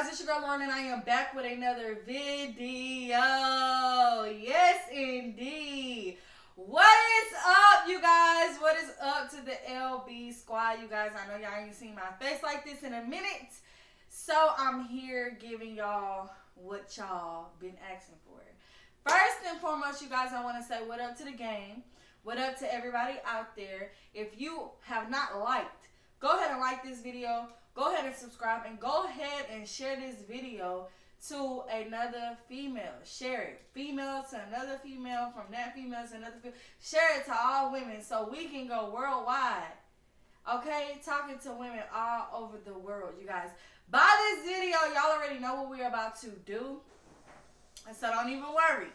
it's your girl Lauren, and I am back with another video. Yes, indeed. What is up, you guys? What is up to the LB squad, you guys? I know y'all ain't seen my face like this in a minute, so I'm here giving y'all what y'all been asking for. First and foremost, you guys, I want to say what up to the game. What up to everybody out there. If you have not liked, go ahead and like this video. Go ahead and subscribe, and go ahead and share this video to another female. Share it. Female to another female, from that female to another female. Share it to all women so we can go worldwide. Okay? Talking to women all over the world, you guys. By this video, y'all already know what we're about to do. So don't even worry,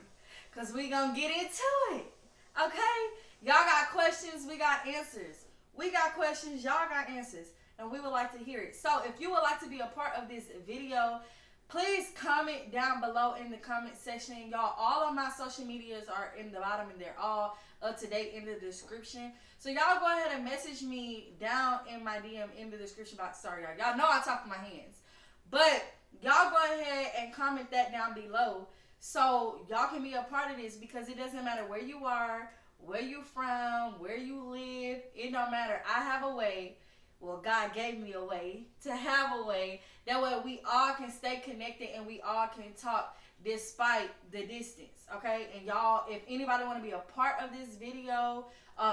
because we going to get into it. Okay? Y'all got questions, we got answers. We got questions, y'all got answers. And we would like to hear it. So if you would like to be a part of this video, please comment down below in the comment section. Y'all, all of my social medias are in the bottom, and they're all up to date in the description. So y'all go ahead and message me down in my DM in the description box. Sorry, y'all know I talk with my hands. But y'all go ahead and comment that down below so y'all can be a part of this, because it doesn't matter where you are, where you from, where you live. It don't matter. I have a way. Well, God gave me a way to have a way. That way we all can stay connected and we all can talk despite the distance, okay? And y'all, if anybody want to be a part of this video,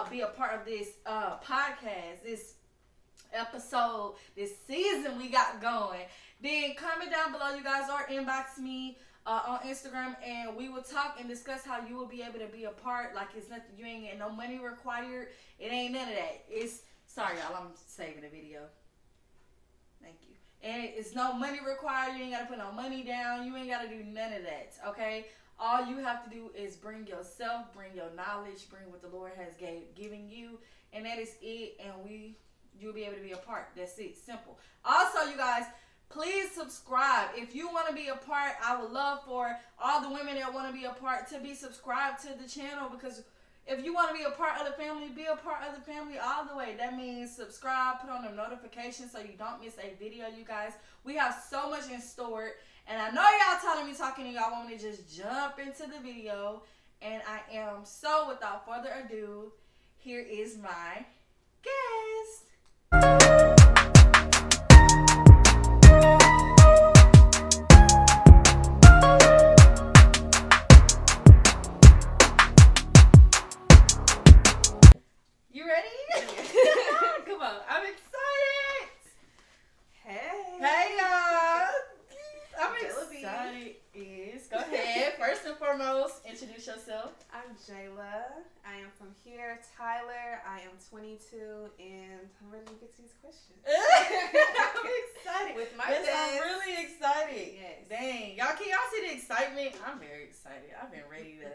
be a part of this podcast, this episode, this season we got going, then comment down below, you guys, or inbox me on Instagram, and we will talk and discuss how you will be able to be a part. Like, it's nothing, you ain't getting no money required. It ain't none of that. Sorry, y'all, I'm saving the video. Thank you. And it's no money required. You ain't got to put no money down. You ain't got to do none of that, okay? All you have to do is bring yourself, bring your knowledge, bring what the Lord has given you, and that is it, and you'll be able to be a part. That's it. Simple. Also, you guys, please subscribe. If you want to be a part, I would love for all the women that want to be a part to be subscribed to the channel, because if you want to be a part of the family, be a part of the family all the way. That means subscribe, put on the notifications so you don't miss a video, you guys. We have so much in store. And I know y'all telling me talking and y'all want me to just jump into the video. And I am. So without further ado, here is my guest. Introduce yourself. I'm Jayla. I am from here. Tyler. I am 22, and I'm ready to get to these questions. I'm excited. With my I'm really excited. Yes. Dang. Y'all, can y'all see the excitement? I'm very excited. I've been ready to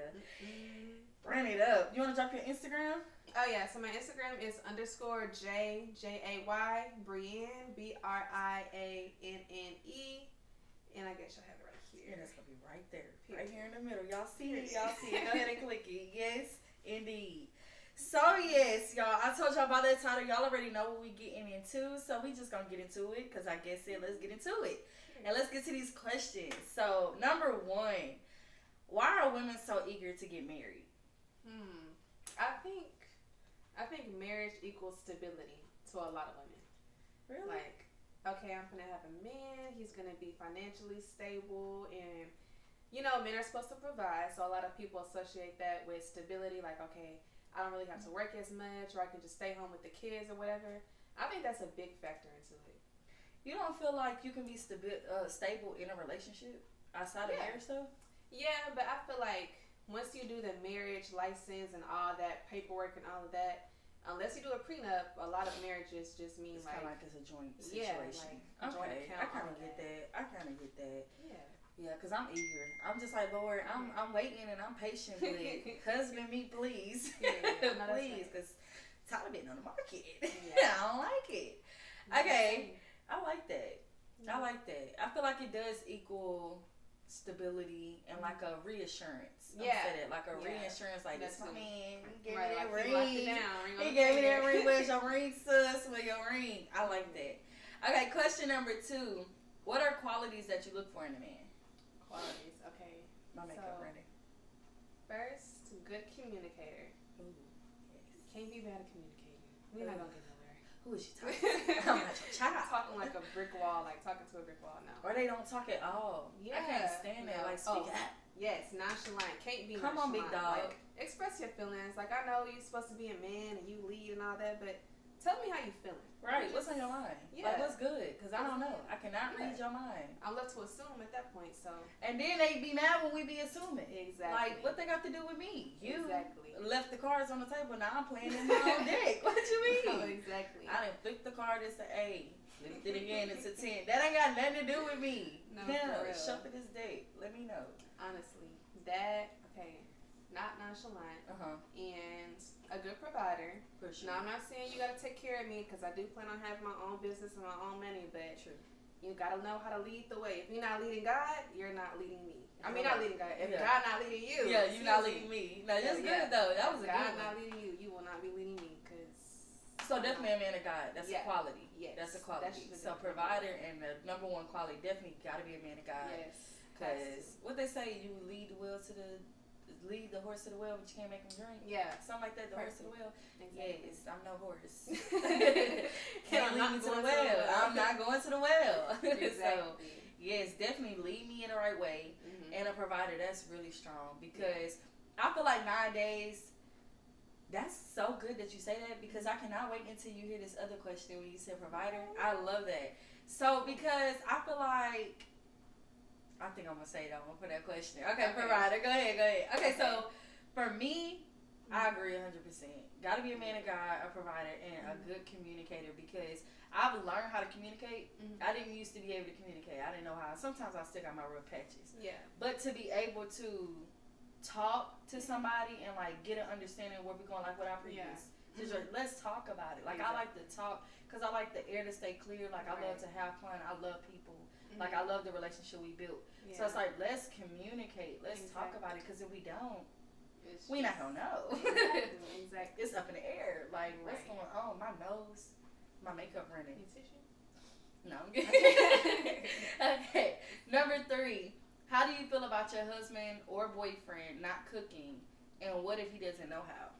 run it up. You want to drop your Instagram? Oh, yeah. So my Instagram is _Jay, J-A-Y, Brianne, B-R-I-A-N-N-E. And I guess you'll have it right here. And it's going to be right there. Right here in the middle. Y'all see it. Y'all see it. Go ahead and click it. Yes, indeed. So, yes, y'all. I told y'all about that title. Y'all already know what we getting into. So, we just going to get into it, because I guess let's get into it. And let's get to these questions. So, number one, why are women so eager to get married? I think marriage equals stability to a lot of women. Really? Like, okay, I'm going to have a man. He's going to be financially stable, and you know, men are supposed to provide, so a lot of people associate that with stability, like, okay, I don't really have to work as much, or I can just stay home with the kids or whatever. I think that's a big factor into it. You don't feel like you can be stable in a relationship outside of marriage, though? Yeah, but I feel like once you do the marriage license and all that paperwork and all of that, unless you do a prenup, a lot of marriages just mean it's kind of like it's a joint situation. Yeah, like a joint account. I kind of get that. Yeah. Yeah, because I'm eager. I'm just like, Lord, I'm waiting and I'm patient, but husband me, please. Yeah, please, because Tyler been on the market. Yeah. I don't like it. Okay, I like that. I like that. I feel like it does equal stability and like a reassurance. Like a reinsurance. Like, this my man. He gave me that ring. He gave me that ring. Where's your ring, sis? Where's your ring? I like that. Okay, question number 2. What are qualities that you look for in a man? Qualities, okay. My makeup ready. First, good communicator. Ooh, yes. Can't be bad at communicating. We're not gonna get nowhere. Who is she talking to? I'm not your child. Talking like a brick wall, like talking to a brick wall now. Or they don't talk at all. Yeah. I can't stand that. Like, speak up. Yes, nonchalant. Can't be Come nonchalant. on, big dog. Like, express your feelings. Like, I know you're supposed to be a man and you lead and all that, but tell me how you feeling. Right. What's on your mind? Yeah. Like, what's good? Because I don't know. I cannot read your mind. I'm left to assume at that point, so. And then they be mad when we be assuming. Exactly. Like, what they got to do with me? You exactly. left the cards on the table. Now I'm playing in my own deck. What you mean? Oh, exactly. I done flipped the card. It's an A. Flipped it again. It's a 10. That ain't got nothing to do with me. No, yeah, for real. shuffle this deck. Let me know. Honestly, that, okay, not nonchalant, and a good provider. For sure. Now, I'm not saying you got to take care of me, because I do plan on having my own business and my own money, but True. you got to know how to lead the way. If you're not leading God, you're not leading me. I mean, Okay. not leading God. If God not leading you. Yeah, you're not leading me. No, that's good, though. That was a God good one. not leading you, you will not be leading me, because... So definitely a man of God. That's a quality. Yes. That's a quality. So provider and the number one quality definitely got to be a man of God. Yes. Because what they say, you lead the horse to the well, but you can't make him drink. Yeah. Something like that. The horse to the well. Exactly. Yes, I'm no horse. Can't lead me to the well. I'm not going to the well. Exactly. So yes, definitely lead me in the right way. And a provider, that's really strong, because I feel like nowadays. That's so good that you say that, because I cannot wait until you hear this other question when you said provider. I love that. So, because I feel like, I think I'm going to say that one for that question. Okay, provider. Go ahead. Okay, so for me, I agree 100%. Got to be a man of God, a provider, and a good communicator, because I've learned how to communicate. I didn't used to be able to communicate. I didn't know how. Sometimes I still got my rough patches. Yeah. But to be able to talk to somebody and like get an understanding of where we're going, like what our previous just like, let's talk about it. Like I like to talk because I like the air to stay clear. Like I love to have fun. I love people. Like I love the relationship we built. So it's like, let's communicate. Let's talk about it, because if we don't, we not gonna know. Exactly. It's up in the air. Like what's going on? My nose, my makeup running. No. Okay. Number 3. How do you feel about your husband or boyfriend not cooking, and what if he doesn't know how?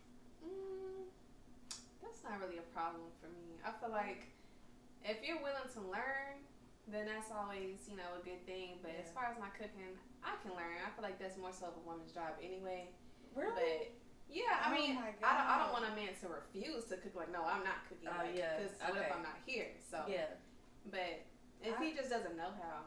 That's not really a problem for me. I feel like if you're willing to learn, then that's always, a good thing. But as far as my cooking, I can learn. I feel like that's more so of a woman's job anyway. Really? But yeah, I mean, my God. I don't want a man to refuse to cook. Like, no, I'm not cooking. Because what if I'm not here? So but if he just doesn't know how.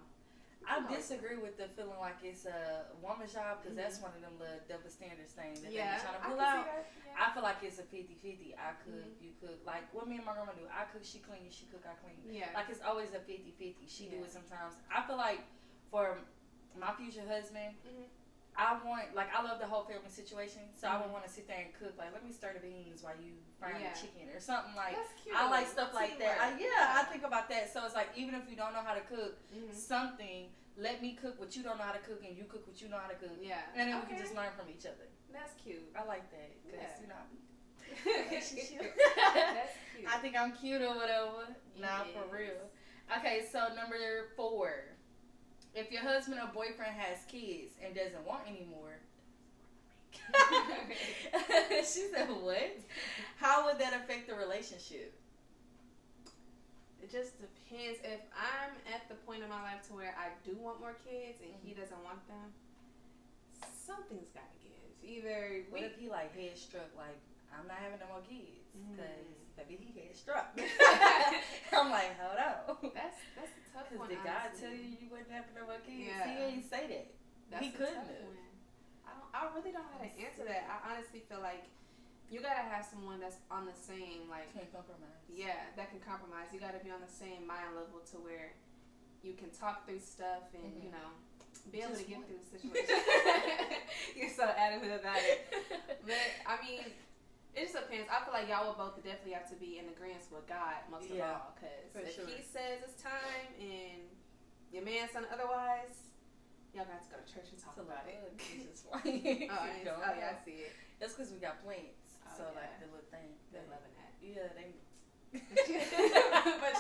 I disagree with the feeling like it's a woman's job, because that's one of them little double standards things that they be trying to pull out. I feel like it's a 50-50. I cook, you cook. Like what me and my grandma do. I cook, she clean. She cook, I clean. Yeah. Like it's always a 50-50. She do it sometimes. I feel like for my future husband, I love the whole family situation, so I would want to sit there and cook. Like, let me stir the beans while you fry the chicken or something. Like, that's cute. I like stuff like that. I think about that. So it's like, even if you don't know how to cook something, let me cook what you don't know how to cook, and you cook what you know how to cook. Yeah. And then we can just learn from each other. That's cute. I like that, because That's cute. I think I'm cute or whatever. Nah, for real. Okay, so number 4. If your husband or boyfriend has kids and doesn't want any more, she said, what? How would that affect the relationship? It just depends. If I'm at the point in my life to where I do want more kids and he doesn't want them, something's got to give. Either what if he like head struck, like, I'm not having no more kids, because maybe he head struck. I'm like, hold on. That's a tough one. Did God tell you wouldn't have no more kids? Yeah. He ain't say that. He couldn't have. I really don't know how to answer that. I honestly feel like you gotta have someone that's on the same, like, can compromise. Yeah, that can compromise. You gotta be on the same mind level to where you can talk through stuff and be able to get through the situation. You're so adamant about it. But I mean, it just depends. I feel like y'all will both definitely have to be in agreement with God most of all. Because if he says it's time and your man says otherwise, y'all gonna have to go to church and talk about it. I see it. That's because we got plants. So like the little thing. They're loving that. Yeah, they. But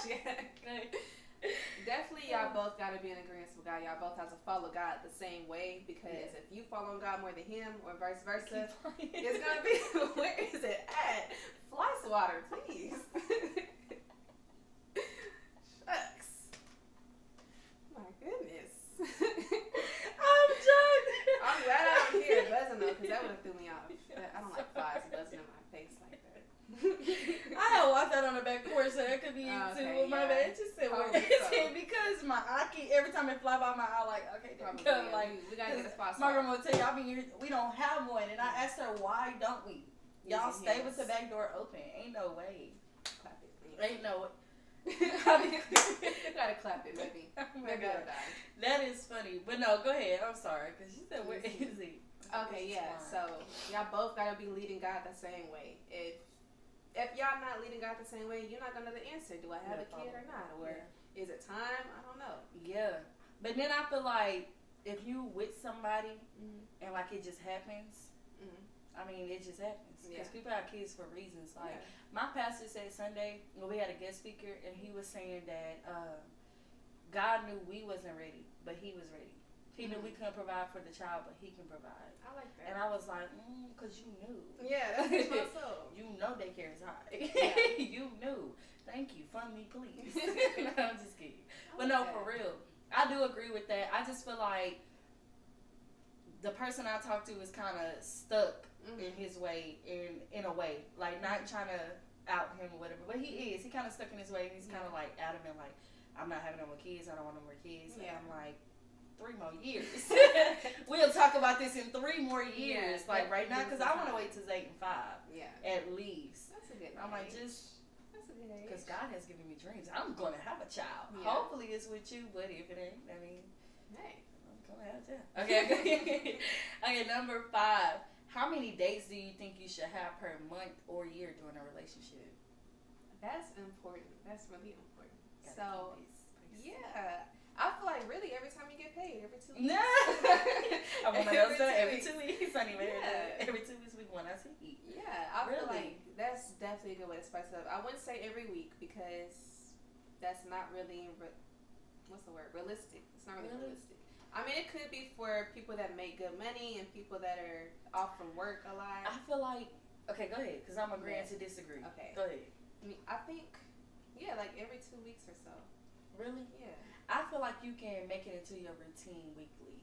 Definitely, y'all both got to be in agreement with God. Y'all both have to follow God the same way, because if you follow God more than Him, or vice versa, it's gonna be, where is it at? Fly swatter, please. Shucks. My goodness. I'm joking. I'm glad I don't hear it buzzing though, because that would have threw me off. I don't like flies buzzing in my face like that. I had walked out on the back porch, so that could be it too. With my bad, just said where it's it, because my eye keep, every time it fly by my eye, like, okay, Probably, like we gotta get a spot. my grandma would tell you, I mean, we don't have one, and I asked her, why don't we? Y'all stay with the back door open. Ain't no way. Clap it. Ain't no way. Gotta clap it, baby. Oh my God. That is funny. But no, go ahead. I'm sorry, because you said where is it? Okay, yeah. So y'all both gotta be leading God the same way. If y'all not leading God the same way, you're not gonna know the answer. Do I have a kid or not? Or is it time? I don't know. Yeah. But then I feel like if you with somebody and like it just happens, I mean, it just happens. Because people have kids for reasons. Like my pastor said Sunday, we had a guest speaker, and he was saying that God knew we wasn't ready, but He was ready. He knew we couldn't provide for the child, but He can provide. I like that. And I was like, because you knew. Yeah, that's my soul. You know daycare is high. You knew. Thank you. Fund me, please. No, I'm just kidding. But no, for real. I do agree with that. I just feel like the person I talk to is kind of stuck in his way, in a way. Like, not trying to out him or whatever. But he is. He kind of stuck in his way, and he's kind of like adamant, like, I'm not having no more kids. I don't want no more kids. And I'm like, 3 more years. We'll talk about this in 3 more years, like right now, because I want to wait till Zaiyden 5. Yeah, at least. That's a good. I'm like, that's a good age. Because God has given me dreams. I'm gonna have a child. Yeah. Hopefully it's with you, but if it ain't, I mean, hey, I'm gonna have a child. Okay. Okay. Number 5. How many dates do you think you should have per month or year during a relationship? That's important. That's really important. So, yeah. I feel like really every time you get paid, every 2 weeks. No. I want to know every 2 weeks. I need every 2 weeks we want us to eat. Yeah, I feel like that's definitely a good way to spice it up. I wouldn't say every week, because that's not really what's the word? Realistic. It's not really realistic. I mean, it could be for people that make good money and people that are off from work a lot. I feel like go ahead, because I'm agreeing to disagree. Okay, go ahead. I think like every 2 weeks or so. Really? Yeah. I feel like you can make it into your routine weekly.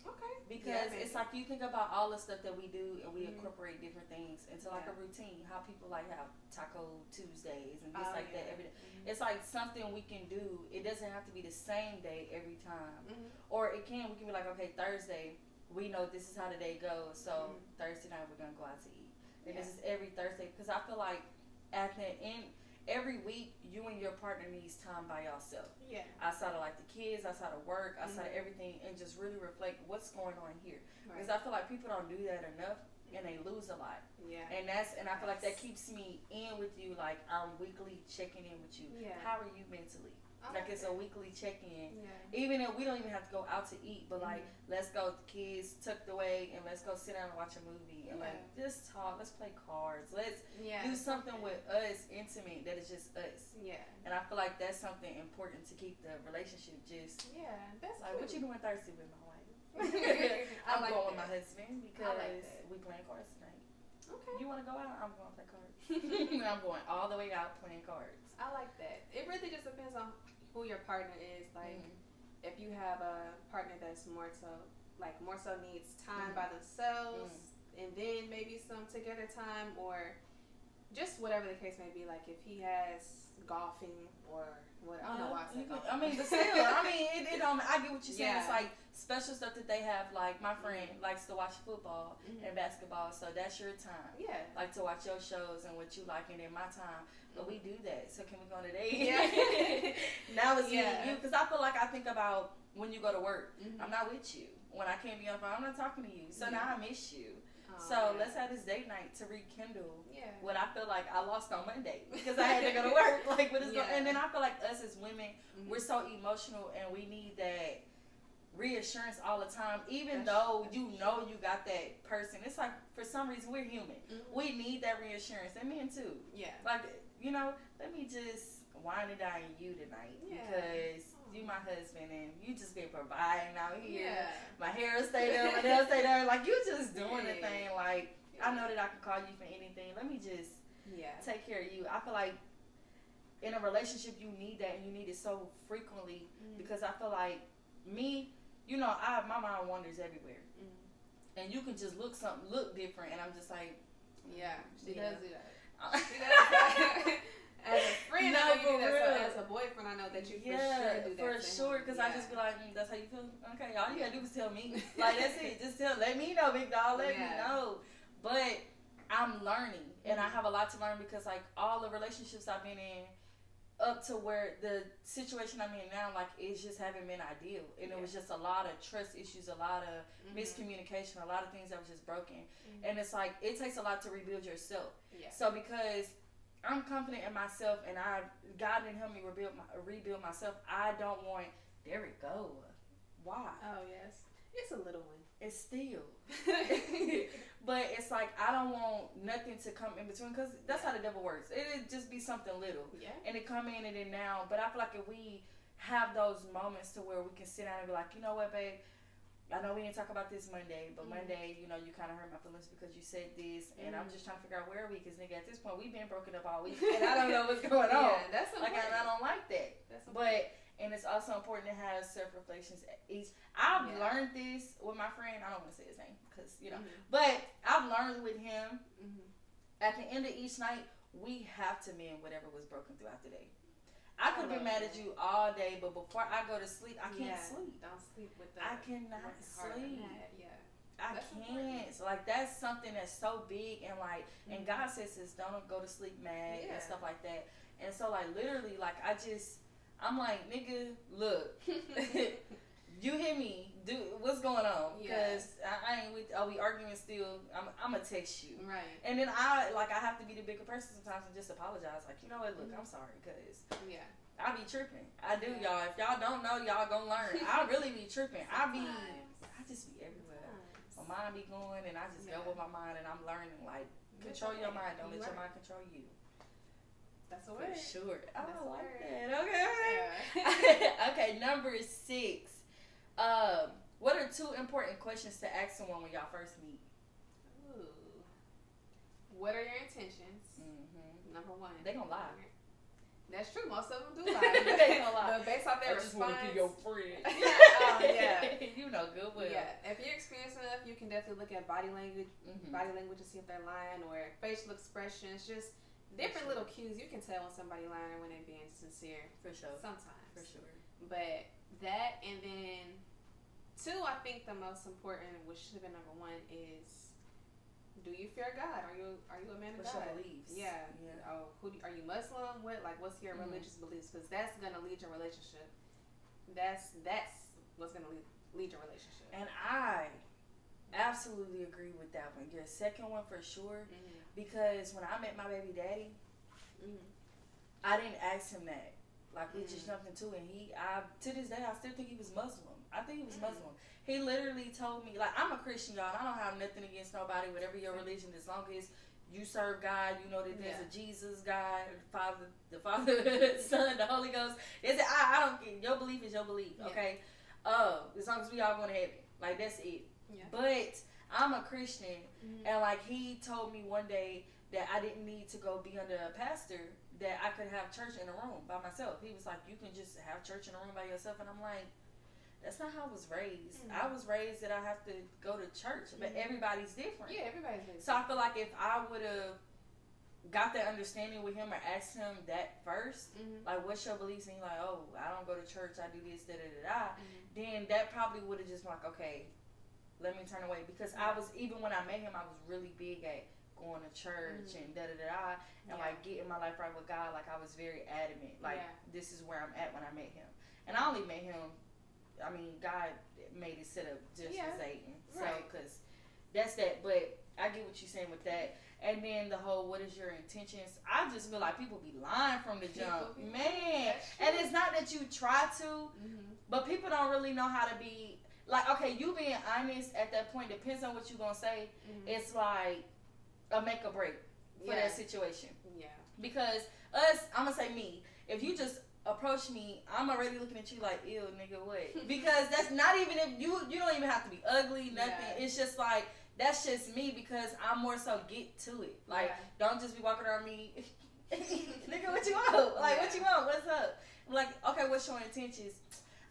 Okay. Because it's like you think about all the stuff that we do, and we incorporate different things into like a routine. How people like have Taco Tuesdays and things like that every day. It's like something we can do. It doesn't have to be the same day every time. Or we can be like, okay, Thursday, we know this is how the day goes. So Thursday night we're going to go out to eat. And this is every Thursday. Because I feel like at the end, every week, you and your partner needs time by yourself. Yeah. Outside of like the kids, outside of work, outside of everything, and just really reflect what's going on here. Because I feel like people don't do that enough, and they lose a lot. Yeah. And I feel like that keeps me in with you. Like, I'm weekly checking in with you. Yeah. How are you mentally? Like, it's a weekly check-in. Yeah. Even if we don't even have to go out to eat, but like, let's go with the kids tucked away, and let's go sit down and watch a movie, and like, just talk. Let's play cards. Let's do something with us, intimate, that is just us. Yeah. And I feel like that's something important to keep the relationship just. Yeah, that's like, what you doing Thursday with my wife? I'm like going with my husband because we playing cards tonight. Okay. You want to go out? I'm going to play cards. I'm going all the way out playing cards. I like that. It really just depends on who your partner is. Like, if you have a partner that's more so needs time by themselves, and then maybe some together time, or just whatever the case may be. Like, if he has golfing or what, I don't know why I said golfing. I mean, but still, I mean, it don't. I get what you're saying. It's like special stuff that they have. Like, my friend likes to watch football and basketball, so that's your time. Yeah, like to watch your shows and what you like, and in my time. But we do that. So can we go on a date? Yeah. Now it's me and you. Because I feel like I think about when you go to work. I'm not with you. When I can't be on the phone, I'm not talking to you. So now I miss you. So let's have this date night to rekindle what I feel like I lost on Monday. Because I had to go to work. Like, what is going on? And then I feel like us as women, we're so emotional, and we need that reassurance all the time, even though you know you got that person. It's like, for some reason, we're human. We need that reassurance, and men too. Yeah. Like, you know, let me just wine and dine you tonight because you my husband and you just been providing out here. Yeah. My hair will stay there, my nails stay there. Like, you just doing the thing. Like, I know that I can call you for anything. Let me just take care of you. I feel like in a relationship you need that, and you need it so frequently because I feel like me, you know, my mind wanders everywhere. And you can just look different, and I'm just like, she does do that. She does that. As a friend, I know you do that. So as a boyfriend, I know that you for sure do that. For sure, because I just be like, that's how you feel? Okay, all you gotta do is tell me. Like, that's it. Just let me know, big dog. Let me know. But I'm learning, and I have a lot to learn because, like, all the relationships I've been in up to where the situation I'm in now, like, it just haven't been ideal. And it was just a lot of trust issues, a lot of miscommunication, a lot of things that was just broken. And it's like, it takes a lot to rebuild yourself. So because I'm confident in myself and God didn't help me rebuild myself, I don't want, there it go. Why? Oh, yes. It's a little one. It's still. But it's like, I don't want nothing to come in between because that's how the devil works. It'd just be something little. And it come in and then now. But I feel like if we have those moments to where we can sit down and be like, you know what, babe? I know we didn't talk about this Monday, but Monday, you know, you kind of hurt my feelings because you said this, and I'm just trying to figure out where are we, because, nigga, at this point, we've been broken up all week, and I don't know what's going on. That's important. Like, I don't like that. That's important. And it's also important to have self-reflections each. I've learned this with my friend. I don't want to say his name, because, you know, but I've learned with him, at the end of each night, we have to mend whatever was broken throughout the day. I could be mad at you all day, but before I go to sleep, I can't sleep. Don't sleep with that. I cannot sleep. I can't. Important. So, like, that's something that's so big, and, like, and God says this, don't go to sleep mad and stuff like that. And so, like, literally, like, I'm like, nigga, look, you hear me, dude, what's going on? Because I ain't with, are we arguing still? I'm going to text you. Right. And then I have to be the bigger person sometimes and just apologize. Like, you know what, look, I'm sorry, because I be tripping. I do, y'all. If y'all don't know, y'all gonna learn. I really be tripping. I just be everywhere. My mind be going, and I just go with my mind, and I'm learning, like, control your mind. Don't let your mind control you. That's a word. For sure. I like that. Okay. Okay, number 6. What are 2 important questions to ask someone when y'all first meet? Ooh. What are your intentions? Number 1. They gonna lie. That's true. Most of them do lie. They gonna lie. But based off their response. I just want to be your friend. You know good well. If you're experienced enough, you can definitely look at body language, to see if they're lying, or facial expressions, just different little cues. You can tell when somebody lying or when they're being sincere. For sure. Sometimes. For sure. But that, and then 2, I think the most important, which should have been number 1, is, do you fear God? Are you a man of God? What's your beliefs? Oh, are you Muslim? What's your religious beliefs? Because that's gonna lead your relationship. That's what's gonna lead your relationship. And I absolutely agree with that one. Your second one for sure. Because when I met my baby daddy, I didn't ask him that. Like, we just jumped into it. And to this day, I still think he was Muslim. I think he was Muslim. He literally told me, like, I'm a Christian, y'all. And I don't have nothing against nobody, whatever your religion, as long as you serve God, you know that there's a Jesus God, the Father, Son, the Holy Ghost. I don't care. Your belief is your belief, okay? As long as we all going to heaven. Like, that's it. But I'm a Christian, and, like, he told me one day that I didn't need to go be under a pastor, that I could have church in a room by myself. He was like, you can just have church in a room by yourself. And I'm like, that's not how I was raised. I was raised that I have to go to church, but everybody's different. Yeah, everybody's different. So I feel like if I would have got that understanding with him or asked him that first, like, what's your beliefs? And he's like, oh, I don't go to church, I do this, then that probably would have just been like, okay, let me turn away. Because I was, even when I met him, I was really big at going to church and and like getting my life right with God. Like, I was very adamant. Like, this is where I'm at when I met him. And I only met him, I mean, God made it set up just for Zaiyden. So, because that's that. But I get what you're saying with that. And then the whole, what is your intentions? I just feel like people be lying from the jump. Man. And it's not that you try to, but people don't really know how to be, like, okay, you being honest at that point depends on what you're going to say. It's like a make or break for that situation. Because I'm going to say me. If you just approach me, I'm already looking at you like, ew, nigga, what? Because that's not even if you don't even have to be ugly, nothing. Yeah. It's just like, that's just me because I'm more so get to it. Like, don't just be walking around me, nigga, what you want? Like, what you want? What's up? Like, okay, what's your intentions?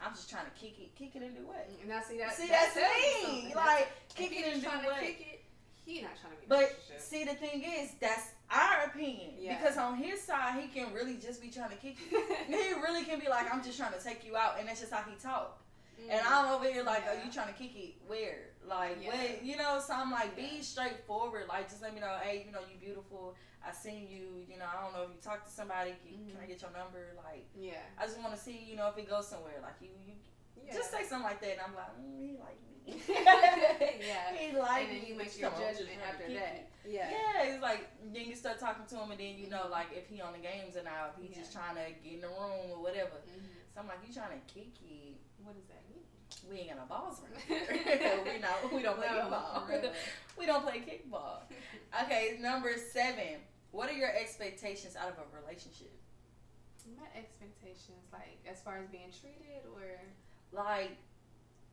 I'm just trying to kick it and do what? And I see that's me. Like, kick it and do what? He not trying to be. But see, the thing is, that's our opinion. Yeah. Because on his side, he can really just be trying to kick you. He really can be like, I'm just trying to take you out, and that's just how he talk. And I'm over here like, are you trying to kick it? Where? Like, where? You know, so I'm like, be straightforward. Like, just let me know, hey, you know, you beautiful. I seen you. You know, I don't know if you talk to somebody. Can I get your number? Like, I just want to see, you know, if it goes somewhere. Like, you just say something like that, and I'm like, he like me. He like me. And then you make your judgment after that. Yeah, it's like, then you start talking to him, and then you know, like, if he on the games or not, if he just trying to get in the room or whatever. So I'm like, you trying to kick it? What does that mean? We ain't got no balls around here. we don't play kickball. Really. We don't play kickball. Okay, number 7. What are your expectations out of a relationship? My expectations, like, as far as being treated, or like,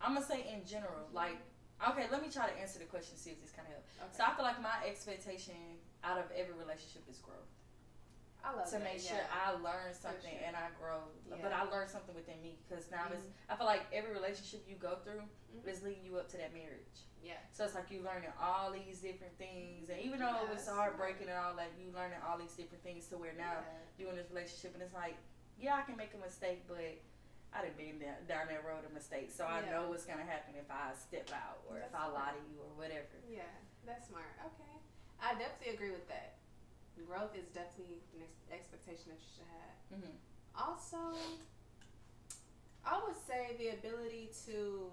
I'm gonna say in general, like, okay, let me try to answer the question, see if this kind of helps. Okay. So I feel like my expectation out of every relationship is growth. I love to make sure I learn something and I grow, but I learn something within me because now I feel like every relationship you go through is leading you up to that marriage. Yeah. So it's like you learning all these different things, and even though it was heartbreaking and all that, you learning all these different things to where now you're in this relationship, and it's like, yeah, I can make a mistake, but I done been down that road of mistakes, so I know what's gonna happen if I step out or if I lie to you or whatever. Yeah, that's smart. Okay, I definitely agree with that. Growth is definitely an expectation that you should have. Also, I would say the ability to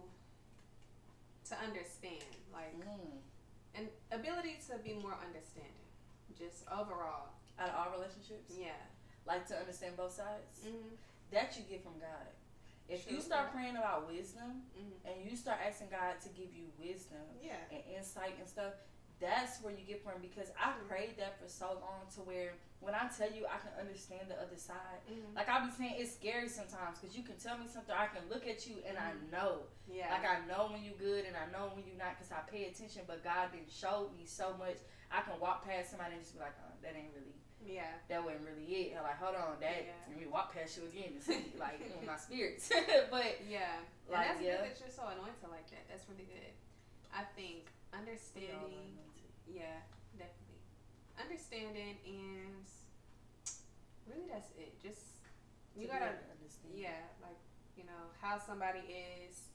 understand, like, an ability to be more understanding, just overall. Out of all relationships? Yeah. Like, to understand both sides? That you get from God. If you start praying about wisdom and you start asking God to give you wisdom and insight and stuff, that's where you get from, because I prayed that for so long to where when I tell you I can understand the other side, like I be saying, it's scary sometimes because you can tell me something, I can look at you and I know. Like I know when you good and I know when you not because I pay attention, but God didn't show me so much. I can walk past somebody and just be like, oh, that ain't really, that wasn't really it. I'm like, hold on, that, let me walk past you again to see, like, my spirits. But, and like, that's good that you're so anointed like that. That's really good. I think understanding, definitely. Understanding, and really that's it. Just, you gotta understand. Like, you know, how somebody is,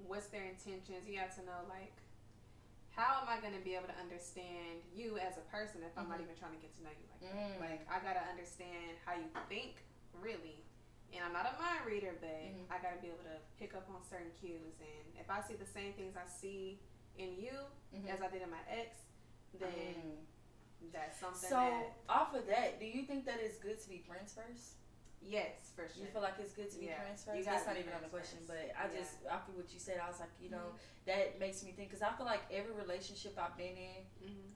what's their intentions. You have to know, like, how am I going to be able to understand you as a person if I'm not even trying to get to know you like that? Like, I got to understand how you think, really. And I'm not a mind reader, but I got to be able to pick up on certain cues. And if I see the same things I see in you as I did in my ex, then that's something. So, off of that, do you think that it's good to be friends first? Yes, for sure. You feel like it's good to be friends first? That's not even on the question, but I just, after what you said, I was like, you know, that makes me think, because I feel like every relationship I've been in,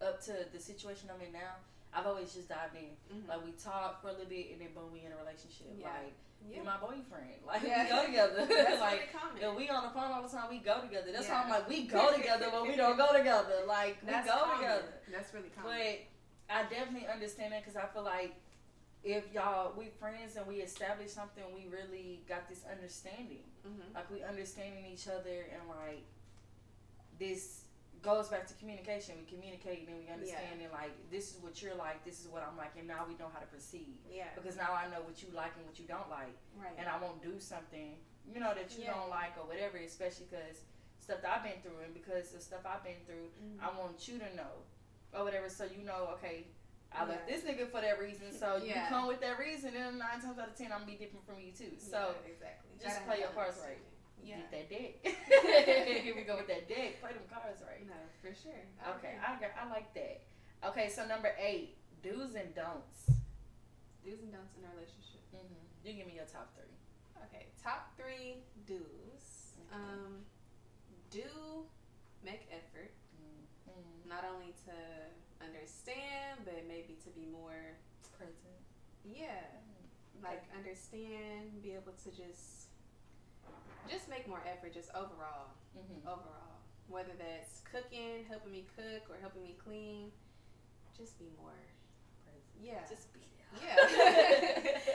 up to the situation I'm in now, I've always just dived in. Like, we talk for a little bit, and then boom, we in a relationship. Like, you're my boyfriend. Like, we go together. That's like, if we on the phone all the time, we go together. That's why I'm like, we go together, but we don't go together. Like, we go together. That's really common. But I definitely understand that, because I feel like if we friends and we establish something, we really got this understanding. Like, we understanding each other, and like, this goes back to communication. We communicate and we understand, and like, this is what you're like, this is what I'm like, and now we know how to proceed. Because now I know what you like and what you don't like. And I won't do something, you know, that you don't like or whatever, especially because stuff that I've been through, and because the stuff I've been through, I want you to know or whatever, so you know, okay, I left this nigga for that reason, so you come with that reason, and 9 times out of 10, I'm gonna be different from you too. So just play your cards right. Get that deck. Here we go with that deck. Play them cards right. No, for sure. Okay, I like that. Okay, so number 8, do's and don'ts. Do's and don'ts in a relationship. You give me your top 3. Okay, top 3 do's. Do make effort, not only to understand, but maybe to be more present. like understand, be able to just make more effort, just overall. Overall, whether that's cooking, helping me cook, or helping me clean, just be more present. Yeah, just be there. Yeah,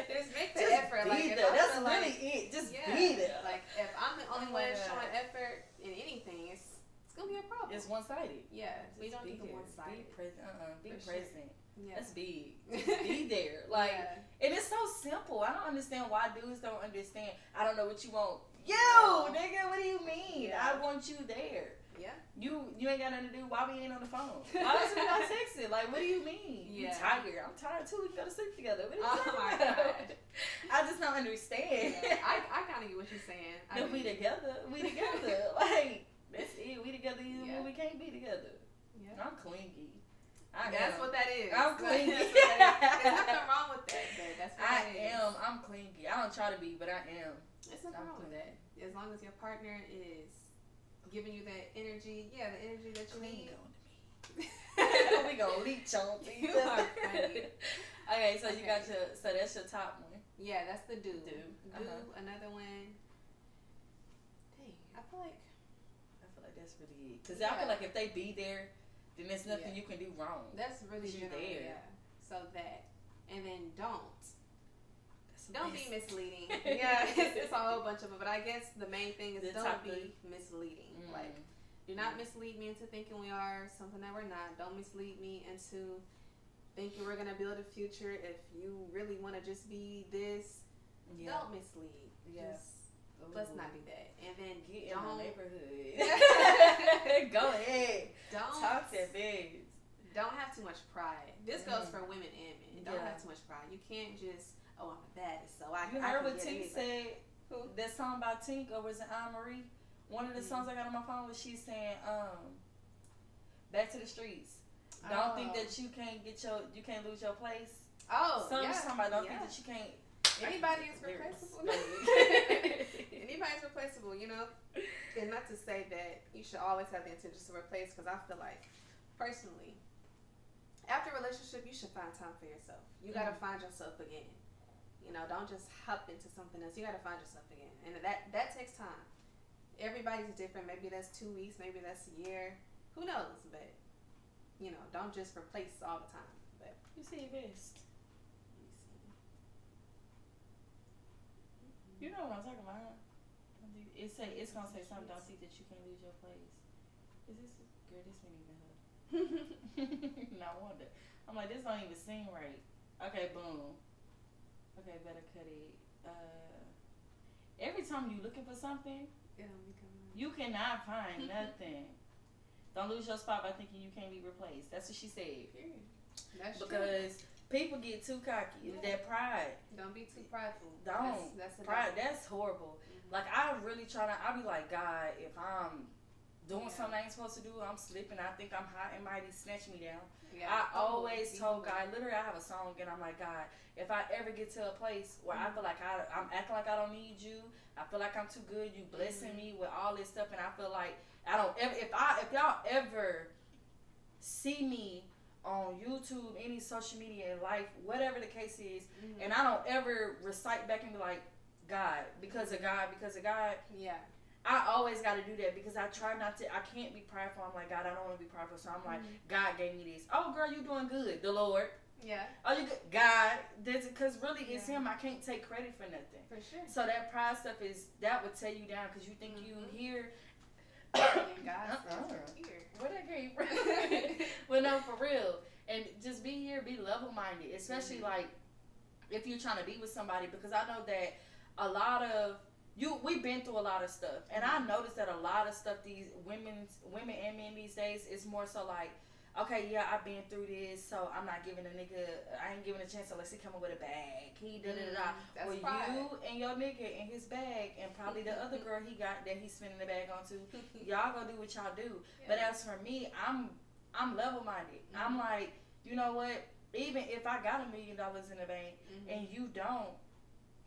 just make the effort. Be there. That's really it. Just be there. Like if I'm the only one showing effort in anything, it's gonna be a problem. It's one-sided. Yeah, just we don't be do the there. one-sided. Be present. Be present. Sure. Yeah. That's big. Just be there. Like, and it's so simple. I don't understand why dudes don't understand. I don't know what you want. Nigga, what do you mean? I want you there. Yeah. You ain't got nothing to do. Why we ain't on the phone? Why is we not texting? Like, what do you mean? You tired? I'm tired too. We go to sleep together. What are you talking about? I just don't understand. I kind of get what you're saying. We together. Like, that's it. We together even when we can't be together. Yeah. I'm clingy. That's what that is. I'm clingy. There's nothing wrong with that. That's what that is. I'm clingy. I don't try to be, but I am. There's nothing wrong with that. As long as your partner is giving you that energy, the energy that you need. We gonna leech on you are funny. Okay, so you got so that's your top one. Yeah, that's the do. Another one. Dang, I feel like that's really it. Cause I feel like if they be there, then there's nothing you can do wrong. That's really you there. Yeah. So that, and then don't be misleading. It's a whole bunch of them. But I guess the main thing is don't be misleading. Like, do not mislead me into thinking we are something that we're not. Don't mislead me into thinking we're gonna build a future if you really want to just be this. Don't mislead. Let's not do that. And then get in the neighborhood. Go ahead. Don't talk that biz. Don't have too much pride. This goes for women and men. Don't have too much pride. You can't just I'm the baddest, so You heard what Tink said? Who? That song by Tink, or was it Anne-Marie? One of the songs I got on my phone was she saying, "Back to the streets." Don't think that you can't lose your place. Something about don't think that you can't. Anybody is replaceable. Anybody's replaceable, you know. And not to say that you should always have the intention to replace, because I feel like, personally, after a relationship, you should find time for yourself. You gotta find yourself again. You know, don't just hop into something else. You got to find yourself again. And that takes time. Everybody's different. Maybe that's 2 weeks. Maybe that's a year. Who knows? But, you know, don't just replace all the time. But you see your best. Let me see. You know what I'm talking about. It's going to say something. Don't think that you can lose your place. Is this, girl, this ain't even her. No wonder. I'm like, this don't even seem right. Okay, boom. Okay, better cut it. Every time you looking for something, you cannot find nothing. Don't lose your spot by thinking you can't be replaced. That's what she said. That's because people get too cocky. That pride. Don't be too prideful. Don't. That's pride. That's horrible. Like, I really try to. I be like, God, if I'm doing something I ain't supposed to do, I'm slipping. I think I'm hot and mighty. Snatch me down. I always told God, literally, I have a song and I'm like, God, if I ever get to a place where I feel like I'm acting like I don't need you, I feel like I'm too good, you blessing me with all this stuff, and I feel like I don't ever, if y'all ever see me on YouTube, any social media in life, whatever the case is, and I don't ever recite back and be like, God, because of God, I always got to do that because I try not to. I can't be prideful. I'm like, God, I don't want to be prideful. So I'm like, God gave me this. Oh, girl, you doing good. The Lord. Yeah. Oh, you good. God. Because really, it's Him. I can't take credit for nothing. For sure. So that pride stuff that would tear you down because you think you here. And God here. Where that came from? Well, no, for real. And just be here, be level-minded. Especially, like, if you're trying to be with somebody. Because I know that a lot of... we've been through a lot of stuff, and I noticed that a lot of stuff these women and men these days is more so like, okay, yeah, I've been through this, so I'm not giving a nigga, I ain't giving a chance unless he come up with a bag. He da. Well, you and your nigga and his bag, and probably the other girl he got that he's spending the bag on too. Y'all gonna do what y'all do. But as for me, I'm level minded. I'm like, you know what? Even if I got $1 million in the bank and you don't,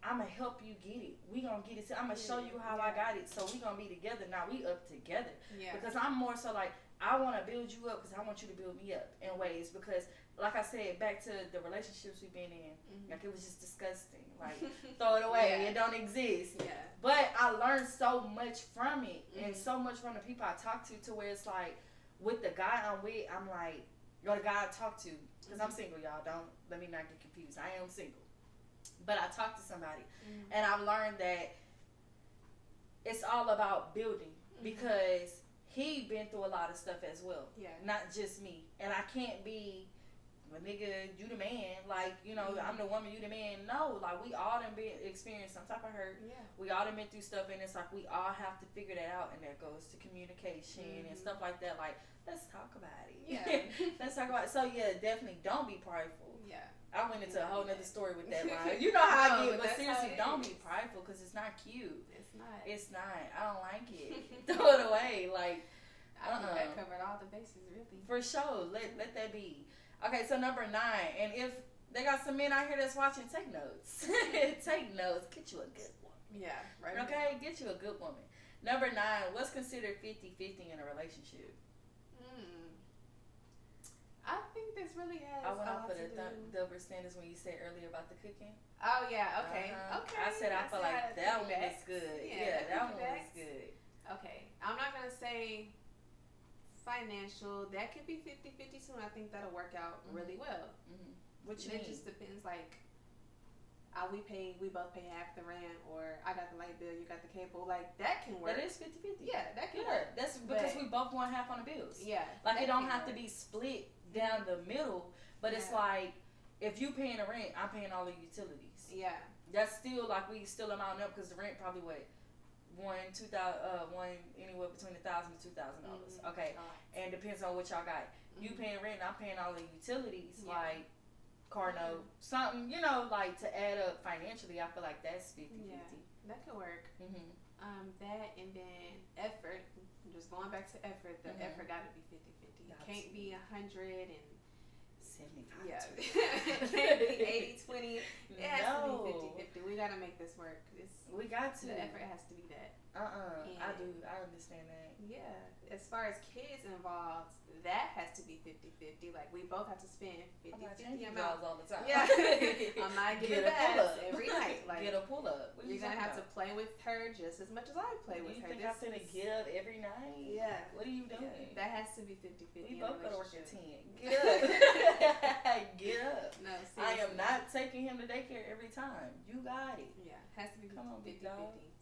I'm going to help you get it. We going to get it. I'm going to show you how I got it. So we going to be together. Now we up together. Yeah. Because I'm more so like, I want to build you up because I want you to build me up in ways. Because, like I said, back to the relationships we've been in, like it was just disgusting. Like, throw it away. It don't exist. Yeah. But I learned so much from it, and so much from the people I talk to where it's like, with the guy I'm with, I'm like, or the guy I talk to, because I'm single, y'all. Don't let me not get confused. I am single. But I talk to somebody, and I've learned that it's all about building, because he been through a lot of stuff as well. Yeah. Not just me. And I can't be, well, nigga, you the man. Like, you know, I'm the woman, you the man. No, like, we all done been experienced some type of hurt. Yeah. We all done been through stuff, and it's like we all have to figure that out, and that goes to communication and stuff like that. Like, let's talk about it. Yeah. Let's talk about it. So, yeah, definitely don't be prideful. Yeah. I went into a whole nother story with that line. You know how I get, but seriously, don't be prideful, because it's not cute. It's not. It's not. I don't like it. Throw it away. Like, I think that covered all the bases, really. For sure. Let that be. Okay, so number 9, and if they got some men out here that's watching, take notes. Take notes. Get you a good one. Yeah, right. Okay, get you a good woman. Number 9, what's considered 50-50 in a relationship? I think this really has. I went off of the double standards when you said earlier about the cooking. Oh yeah, okay, okay. I said I feel like that one was good. Yeah, that one was good. Okay, I'm not gonna say financial. That could be 50-50 soon. I think that'll work out really well. What you mean? It just depends. Like, we both pay half the rent, or I got the light bill, you got the cable. Like, that can work. That is 50-50. Yeah, that can work. That's because we both want half on the bills. Yeah, like it don't have to be split down the middle, but it's like, if you paying the rent, I'm paying all the utilities. Yeah, that's still like we still amount up, because the rent probably one anywhere between $1,000 to $2,000. Okay, and depends on what y'all got. You paying rent, I'm paying all the utilities, like car note, something, you know, like to add up financially. I feel like that's 50-50. Yeah, that could work. That, and then effort. Just going back to effort, the effort got to be 50-50. It can't be 100 and 75. Yeah, it can't be 80-20. It has to be 50-50. We got to make this work. We got to. The effort has to be that. I do. I understand that. Yeah. As far as kids involved, that has to be 50-50. Like, we both have to spend 50-50 amount all the time. Yeah. I'm not giving baths every night. Like, get a pull up. You're gonna have to play with her just as much as I play with her. You think I'm gonna get up every night? Yeah. What are you doing? Yeah. That has to be 50-50. We both go to work at 10. Get up. Get up. No, seriously. I am not taking him to daycare every time. You got it. Yeah. Has to be 50-50.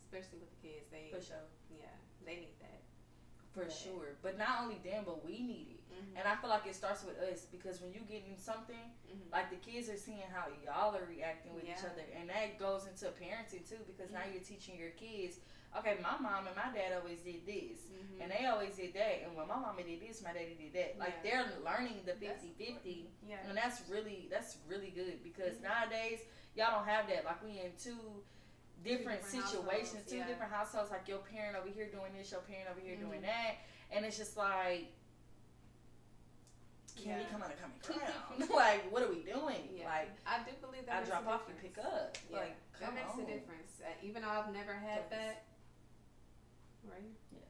Especially with the kids. For sure. Yeah. They need that. For sure. But not only them, but we need it. And I feel like it starts with us, because when you get in something, like the kids are seeing how y'all are reacting with each other, and that goes into parenting too, because now you're teaching your kids, okay, my mom and my dad always did this, and they always did that, and when my mama did this, my daddy did that. Like, they're learning the 50-50, and that's really good, because nowadays y'all don't have that. Like, we in two different situations, two different households. Like, your parent over here doing this, your parent over here doing that, and it's just like, can we come out of common ground? Like, what are we doing? Yeah. Like, I do believe that I drop off, you pick up. Yeah. Like, that makes a difference. Even though I've never had that. Where are you? Yeah.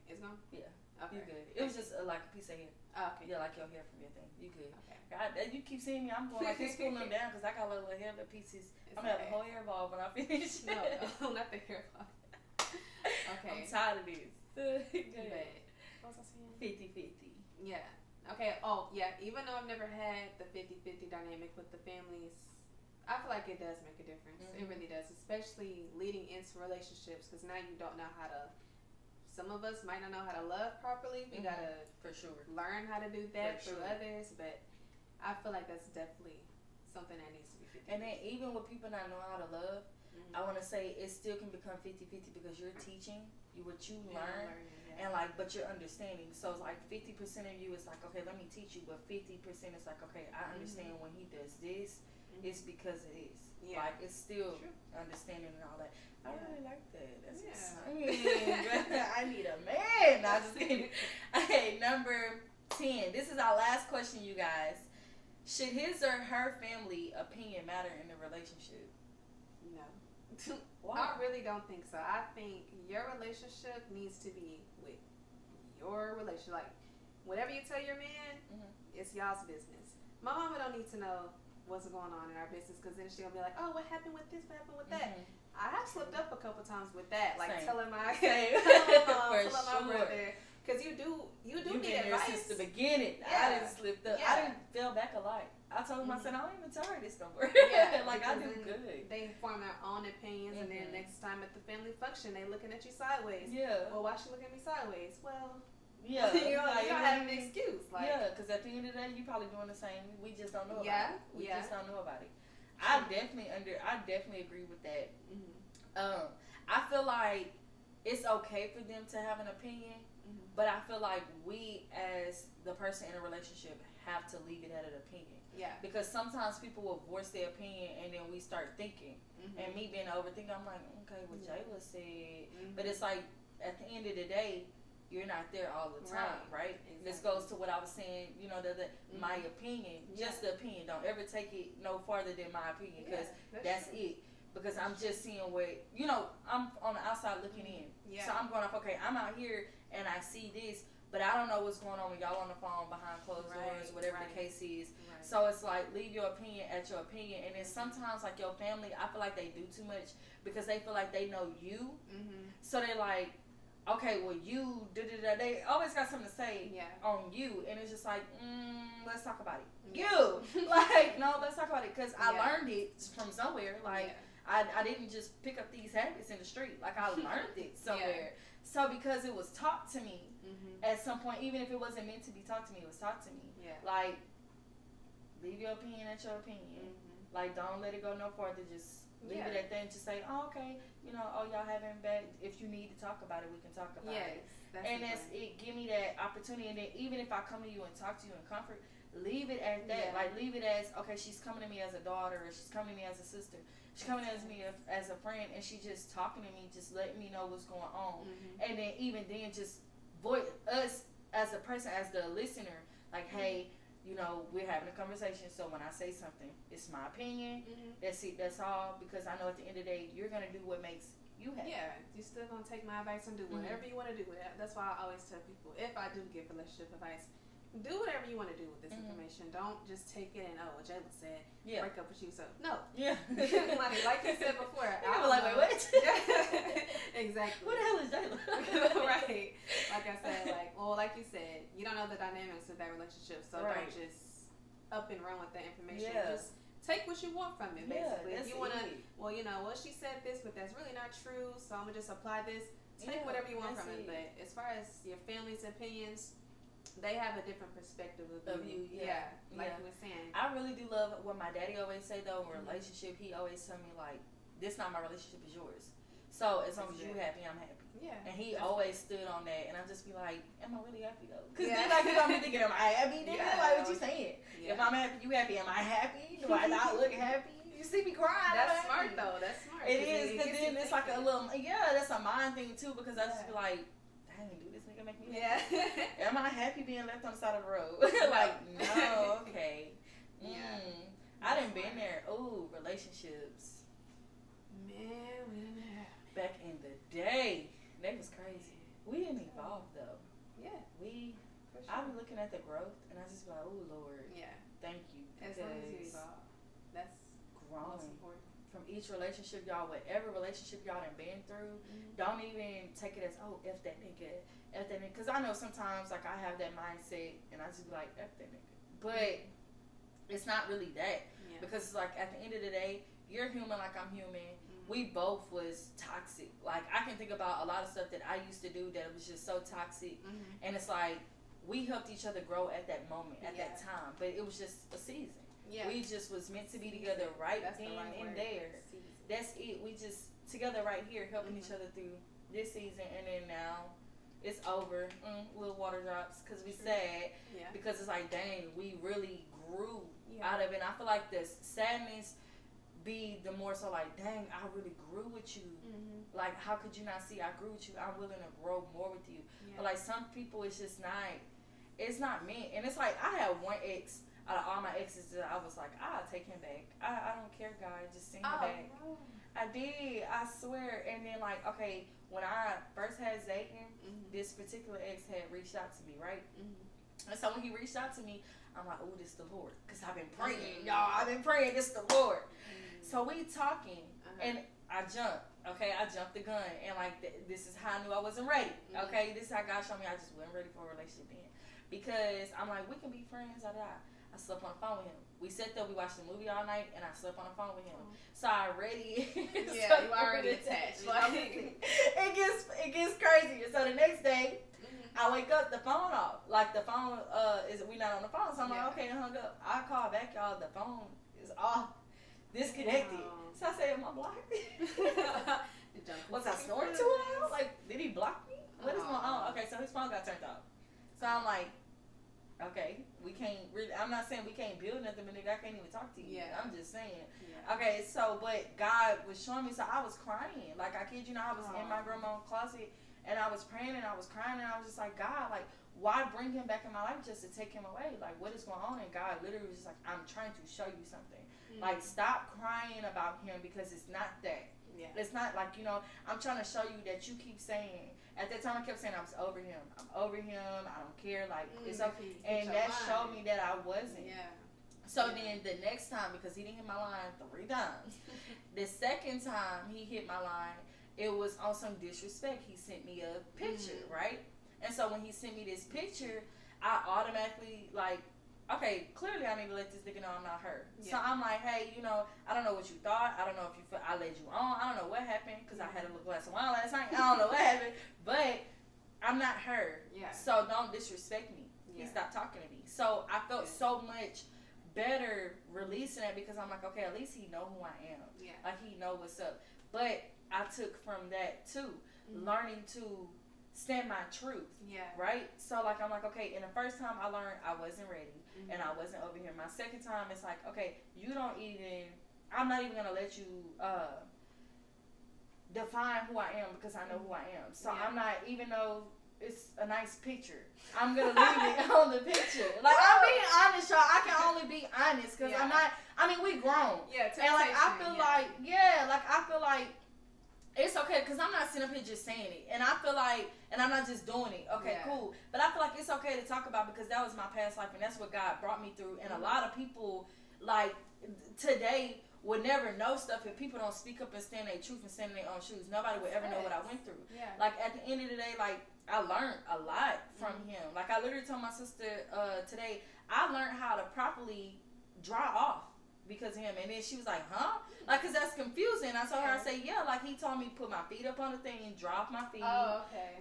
Okay. It's gone? Yeah. Okay. You're good. It was just like a piece of hair. Oh, okay. Yeah, like your hair from your thing. You good. Okay. You keep seeing me. I'm going like this, pulling them down, because I got little hair pieces. I'm going to have a whole hair ball when I finish. No, not the hair ball. Okay. I'm tired of this. Good. What was I saying? 50-50. Yeah. Okay, even though I've never had the 50-50 dynamic with the families, I feel like it does make a difference. It really does, especially leading into relationships, because now you don't know how to, some of us might not know how to love properly. We gotta, for sure, learn how to do that through others, but I feel like that's definitely something that needs to be 50-50. And then even with people not know how to love, I want to say it still can become 50-50, because you're teaching what you learn. And like, but you're understanding. So it's like 50% of you is like, okay, let me teach you. But 50% is like, okay, I understand when he does this, it's because it is. Yeah. Like, it's still understanding and all that. I really like that. That's exciting. I need a man. No, just kidding. Okay, number 10. This is our last question, you guys. Should his or her family opinion matter in a relationship? No. I really don't think so. I think your relationship needs to be with your relationship. Like, whatever you tell your man, it's y'all's business. My mama don't need to know what's going on in our business, because then she'll be like, oh, what happened with this, what happened with that. I have slipped up a couple times with that, like telling my brother, because you do need advice. Since the beginning. I didn't slip up. I didn't fell back a lot. I told him, I said, I don't even tell her this no more. Like, I do good. They form their own opinions, and then next time at the family function, they looking at you sideways. Well, why she looking at me sideways? Well, you don't have an excuse. Like, because at the end of the day, you probably doing the same. We just don't know about it. We just don't know about it. I definitely agree with that. I feel like it's okay for them to have an opinion, but I feel like we, as the person in a relationship, have to leave it at an opinion. Because sometimes people will voice their opinion, and then we start thinking. And me being an overthinker, I'm like, okay, what Jayla said. But it's like, at the end of the day, you're not there all the time, right? Exactly. This goes to what I was saying, my opinion, just the opinion. Don't ever take it no farther than my opinion, because that's it. Because I'm just seeing what, I'm on the outside looking in. So I'm going off, okay, I'm out here and I see this, but I don't know what's going on when y'all on the phone behind closed doors, whatever the case is. So it's like, leave your opinion at your opinion. And then sometimes, like, your family, I feel like they do too much because they feel like they know you. So they're like, okay, well, you, they always got something to say on you. And it's just like, let's talk about it. You. Like, no, let's talk about it. Because I learned it from somewhere. Like, I didn't just pick up these habits in the street. Like, I learned it somewhere. So because it was taught to me at some point, even if it wasn't meant to be taught to me, it was taught to me. Like, leave your opinion at your opinion. Like, don't let it go no farther. Just leave it at that and just say, oh, okay, y'all having bad. If you need to talk about it, we can talk about it. And give me that opportunity. And then even if I come to you and talk to you in comfort, leave it at that. Like, leave it as, okay, she's coming to me as a daughter, or she's coming to me as a sister. She's coming to me as a friend, and she's just talking to me, just letting me know what's going on. And then even then, just voice us as a person, as the listener, like, hey, we're having a conversation, so when I say something, it's my opinion. That's it, that's all, because I know at the end of the day, you're going to do what makes you happy. You're still going to take my advice and do whatever you want to do with it. That's why I always tell people, if I do give relationship advice, do whatever you want to do with this information. Don't just take it and, what Jayla said, break up with you, so, no. Like you said before, I was like, wait, what? Exactly. What the hell is Jayla? Right. Like I said, like you said, you don't know the dynamics of that relationship, so don't just up and run with that information. Just take what you want from it, basically. If you want to, she said this, but that's really not true, so I'm going to just apply this. Take whatever you want from it. But as far as your family's opinions, they have a different perspective of you. Like you were saying. I really do love what my daddy always say, though, in a relationship. He always tell me, like, this not my relationship, is yours. So as long as you happy, I'm happy. And he always stood on that, and I just be like, am I really happy, though? Because then, like, I'm thinking, am I happy? Then like, what you saying? If I'm happy, you happy. Am I happy? Do I not look happy? You see me crying. That's smart, though. That's smart. It is, because then it's like a little, that's a mind thing, too, because I just be like, dang, do this nigga make me happy? Am I happy being left on the side of the road? Like, no, okay. I done been there. Ooh, relationships. Man, we didn't have. Back in the day, that was crazy. We didn't evolve, though. I be looking at the growth, and I just be like, oh, Lord. Thank you. As long as you evolve. That's growing. Important. From each relationship, y'all, whatever relationship y'all done been through, don't even take it as, oh, F that nigga, F that nigga. Because I know sometimes, like, I have that mindset, and I just be like, F that nigga. But it's not really that. Because it's like, at the end of the day, you're human like I'm human. We both was toxic. Like, I can think about a lot of stuff that I used to do that was just so toxic. And it's like, we helped each other grow at that moment, at that time. But it was just a season. We just was meant to be together then and there. That's it. We just together right here, helping each other through this season. And then now, it's over. Little water drops, because we sad. Because it's like, dang, we really grew out of it. And I feel like the sadness be the more so like, dang, I really grew with you. Like, how could you not see I grew with you? I'm willing to grow more with you. But like, some people, it's just not, it's not meant. And it's like, I had one ex out of all my exes that I was like, I'll take him back. I don't care, guys, just send him back. No. I did, I swear. And then, like, okay, when I first had Zaiyden, this particular ex had reached out to me, right? And so when he reached out to me, I'm like, oh, this the Lord. Because I've been praying. Y'all, I've been praying. This the Lord. So we talking. And I jumped. Okay, I jumped the gun. And like, this is how I knew I wasn't ready. Okay, this is how God showed me I just wasn't ready for a relationship then. Because I'm like, we can be friends. I slept on the phone with him. We sat there, we watched the movie all night, and I slept on the phone with him. So I already... Yeah, you already attached. It gets crazy. So the next day, I wake up, the phone off. Like, the phone, we not on the phone. So I'm like, okay, I hung up. I call back, y'all. The phone is off. Disconnected. So I say, am I blocked? Was I snoring too loud? Like, did he block me? What is going on? Okay, so his phone got turned off. So I'm like, okay, we can't really, I'm not saying we can't build nothing, but nigga, I can't even talk to you. Yeah. I'm just saying. Yeah. Okay, so, but God was showing me, so I was crying. Like, I kid you not, I was in my grandma's closet, and I was praying, and I was crying, and I was just like, God, like, why bring him back in my life just to take him away? Like, what is going on? And God literally was just like, I'm trying to show you something. Like, stop crying about him, because it's not that. Yeah. It's not like, you know, I'm trying to show you that you keep saying, at that time I kept saying I was over him. I'm over him. I don't care. Like, it's okay. And that showed me that I wasn't. Yeah. So then the next time, because he didn't hit my line 3 times, the second time he hit my line, it was on some disrespect. He sent me a picture, right? And so when he sent me this picture, I automatically, like, okay, clearly I need to let this nigga know I'm not her. Yeah. So I'm like, hey, you know, I don't know what you thought. I don't know if you feel I led you on. I don't know what happened, because I had a little glass of wine last night. I don't know what happened, but I'm not her. Yeah. So don't disrespect me. Yeah. He stopped talking to me. So I felt so much better releasing it, because I'm like, okay, at least he know who I am. Yeah. Like, he know what's up. But I took from that too, learning to stand my truth. Yeah. Right? So like, I'm like, okay, and the first time I learned I wasn't ready. And I wasn't over here. My second time, it's like, okay, I'm not even going to let you define who I am, because I know who I am. So I'm not, even though it's a nice picture, I'm going to leave it on the picture. Like, I'm being honest, y'all. I can only be honest, because I'm not, I mean, we grown. Yeah, and like, I feel like, it's okay, because I'm not sitting up here just saying it. And I feel like, and I'm not just doing it. Okay, cool. But I feel like it's okay to talk about, because that was my past life, and that's what God brought me through. And a lot of people, like, today would never know stuff if people don't speak up and stand their truth and stand in their own shoes. Nobody would ever know what I went through. Yeah. Like, at the end of the day, like, I learned a lot from him. Like, I literally told my sister today, I learned how to properly dry off because of him. And then she was like, huh? Like, because that's confusing. I told her, I say, yeah, like, he told me put my feet up on the thing, drop my feet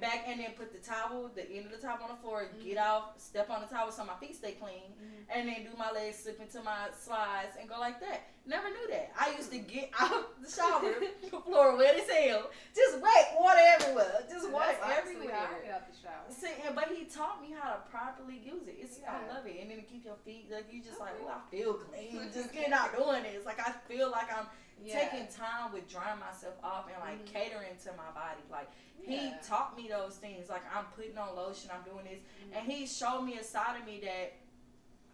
back, and then put the towel, the end of the towel on the floor, get off, step on the towel so my feet stay clean, and then do my legs, slip into my slides, and go like that. Never knew that. I used to get out the shower, the floor wet as hell, just wet, water everywhere, just wet everywhere. I get out the shower. See, but he taught me how to properly use it. I love it. And then to keep your feet, like, you just like, oh, I feel clean, just getting out doing this. Like, I feel like I'm taking time with drying myself off and like catering to my body. Like, he taught me those things. Like, I'm putting on lotion, I'm doing this, and he showed me a side of me that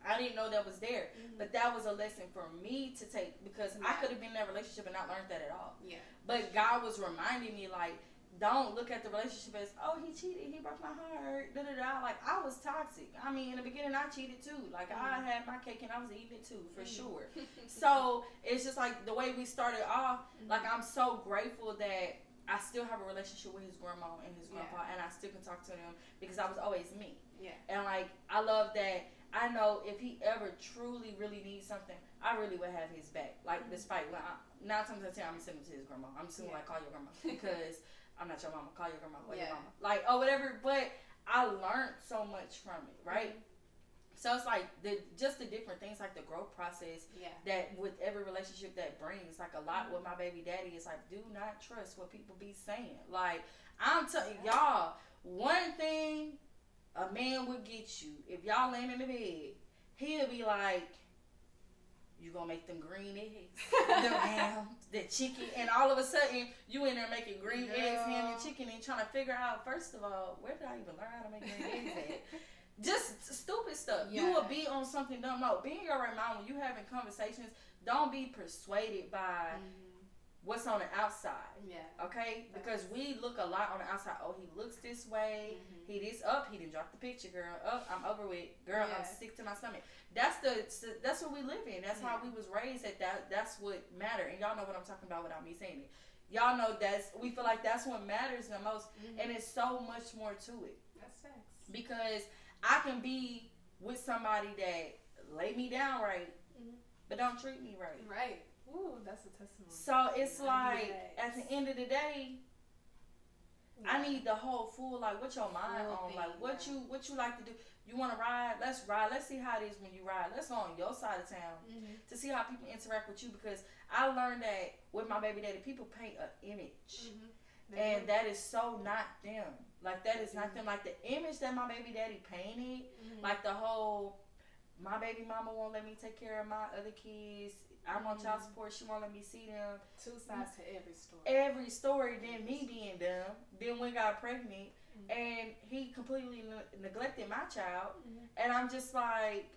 I didn't know that was there. But that was a lesson for me to take, because I could have been in that relationship and not learned that at all. Yeah. But God was reminding me, like, don't look at the relationship as, oh, he cheated, he broke my heart, da-da-da. Like, I was toxic. I mean, in the beginning, I cheated too. Like, I had my cake and I was eating it too, for sure. So, it's just like the way we started off, like, I'm so grateful that I still have a relationship with his grandma and his grandpa, and I still can talk to them, because I was always me. Yeah. And, like, I love that. I know if he ever truly, really needs something, I really would have his back. Like, despite, when 9 times out of 10, I'm sending to his grandma. I'm still like, call your grandma, because I'm not your mama. Call your grandma or your mama. Like, or whatever. But I learned so much from it, right? So it's like just the different things, like the growth process that with every relationship that brings. Like, a lot with my baby daddy is like, do not trust what people be saying. Like, I'm telling y'all, one thing a man would get you, if y'all laying in the bed, he'll be like, you gonna make them green eggs, the ham, the chicken, and all of a sudden you in there making green eggs, ham, and chicken, and trying to figure out, first of all, where did I even learn how to make green eggs at? Just stupid stuff. You will be on something dumb. No, be in your right mind when you having conversations. Don't be persuaded by what's on the outside. Yeah. Okay? Because we look a lot on the outside. Oh, he looks this way. He this up. He didn't drop the picture, girl. Up. I'm over with. Girl, I'm sick to my stomach. That's what we live in. That's how we was raised. That's what mattered. And y'all know what I'm talking about without me saying it. Y'all know we feel like that's what matters the most. And it's so much more to it. That's facts. Because I can be with somebody that lay me down right, but don't treat me right. Right. Ooh, that's a testimony. So it's like, at the end of the day, I need the whole full, like, what your mind on, thing, like, what you like to do. You want to ride? Let's ride. Let's see how it is when you ride. Let's go on your side of town to see how people interact with you, because I learned that with my baby daddy, people paint an image. And that is so not them. Like, that is not them. Like, the image that my baby daddy painted, like the whole, my baby mama won't let me take care of my other kids. I'm on child support. She won't let me see them. Two sides to every story. Every story. Then me being dumb. Then we got pregnant. And he completely neglected my child. And I'm just like,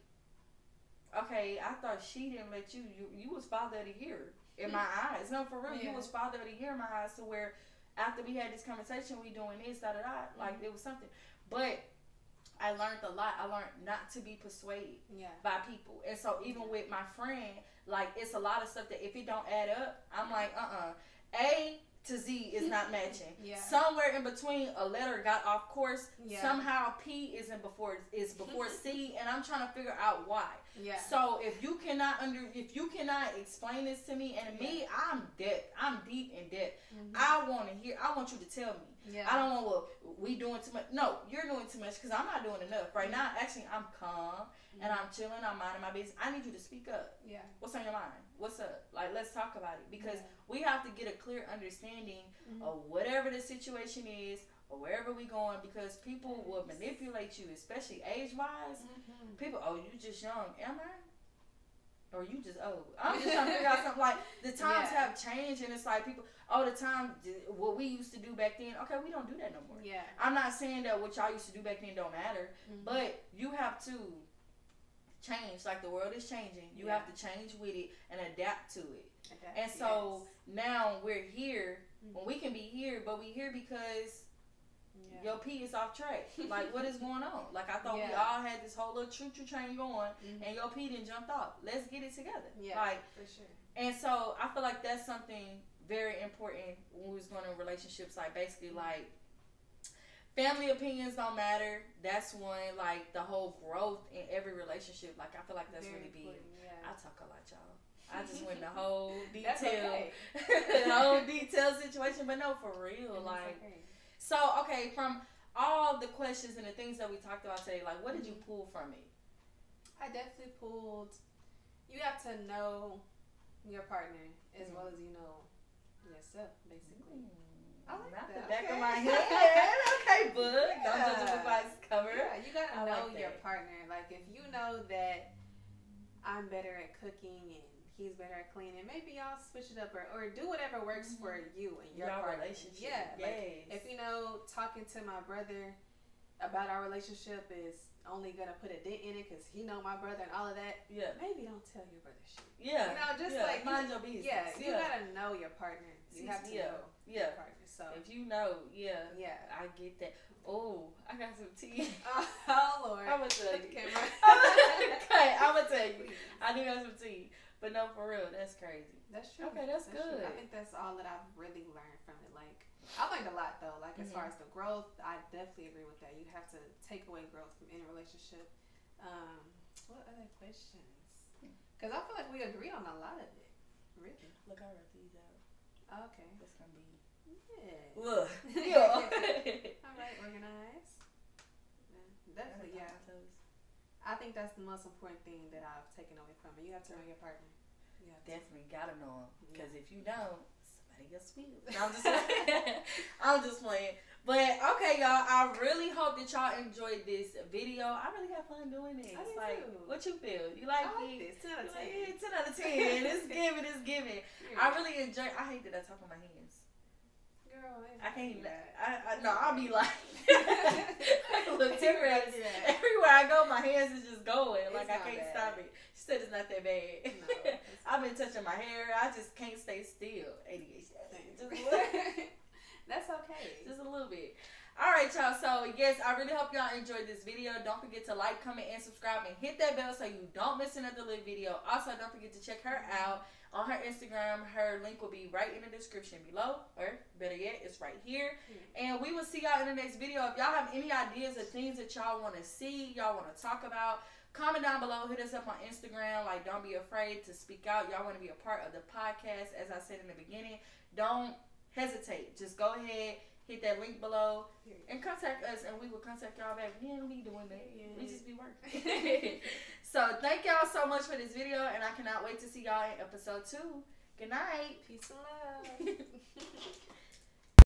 okay, I thought she didn't let you. You was father of the year in my eyes. No, for real. You was father of the year in my eyes, to where after we had this conversation, we doing this, da-da-da. Like, it was something. But I learned a lot. I learned not to be persuaded by people. And so even with my friend, like, it's a lot of stuff that if it don't add up, I'm like, A to Z is not matching. Somewhere in between, a letter got off course. Somehow P isn't before C, and I'm trying to figure out why. So if you cannot explain this to me, and me, I'm deep in debt. I want you to tell me. I don't want, well, we doing too much. No, you're doing too much, because I'm not doing enough. Right now, actually, I'm calm, and I'm chilling, I'm minding my business. I need you to speak up. What's on your mind? What's up? Like, let's talk about it, because we have to get a clear understanding of whatever the situation is, or wherever we going, because people will manipulate you, especially age-wise. People, oh, you just young. Am I? Or you just old? I'm just trying to figure out something. Like, the times have changed, and it's like people, the time, what we used to do back then, okay, we don't do that no more. I'm not saying that what y'all used to do back then don't matter, but you have to change. Like, the world is changing. You have to change with it and adapt to it. And so now we're here, when we can be here, but we here because your P is off track. Like, what is going on? Like, I thought we all had this whole little choo-choo train going, and your P didn't jumped off. Let's get it together. Like, for sure. And so I feel like that's something very important when we was going in relationships. Like, basically, like, family opinions don't matter. That's one. Like, the whole growth in every relationship. Like, I feel like that's very really big. I talk a lot, y'all. I just went in the whole detail, the whole detailed situation. But no, for real, like. So, okay, from all the questions and the things that we talked about today, like, what did you pull from it? I definitely pulled, you have to know your partner as well as you know yourself, basically. I like Not that. the back of my head. Okay, book. Don't judge a book by its cover. Yeah, you got to know your partner. Like, if you know that I'm better at cooking and he's better at cleaning, maybe y'all switch it up or do whatever works for you and your relationship. Yeah, like, if you know, talking to my brother about our relationship is only gonna put a dent in it because he know my brother and all of that. Maybe don't tell your brother shit. You know, just like mind your business. You gotta know your partner. You have to know your partner. So if you know, I get that. Oh, I got some tea. Oh Lord, I'm gonna tell you. Camera. Okay, I'm gonna tell you. I do have some tea. But no, for real, that's crazy. That's true. Okay, that's good. True. I think that's all that I've really learned from it. Like, I learned a lot though. Like, as far as the growth, I definitely agree with that. You have to take away growth from any relationship. What other questions? Because I feel like we agreed on a lot of it. Really? Look, I wrote these out. Okay. That's gonna be. Look. Yeah. All right, organized. Definitely, yeah. I think that's the most important thing that I've taken away from it. You have to know your partner. Definitely gotta know him, because if you don't, somebody else will. I'm just playing. I'm just playing. But okay, y'all. I really hope that y'all enjoyed this video. I really had fun doing this. I did like, too. What you feel? You like it? This 10 out of 10. Yeah, 10 out of 10. It's giving. It's giving. I really enjoy. I hate that I talk on my hands. Girl, I can't. I'll be like, look, everywhere I go, my hands is just going. Like, I can't stop it. She said it's not that bad. No, I've been touching my hair. I just can't stay still. ADHD. That's okay. Just a little bit. All right, y'all. So, yes, I really hope y'all enjoyed this video. Don't forget to like, comment, and subscribe, and hit that bell so you don't miss another lit video. Also, don't forget to check her out on her Instagram. Her link will be right in the description below, or better yet, it's right here. And we will see y'all in the next video. If y'all have any ideas of things that y'all want to see, y'all want to talk about, comment down below. Hit us up on Instagram. Like, don't be afraid to speak out. Y'all want to be a part of the podcast. As I said in the beginning, don't hesitate. Just go ahead. Hit that link below and contact us, and we will contact y'all back. We ain't be doing that. We just be working. So, thank y'all so much for this video, and I cannot wait to see y'all in episode 2. Good night. Peace and love.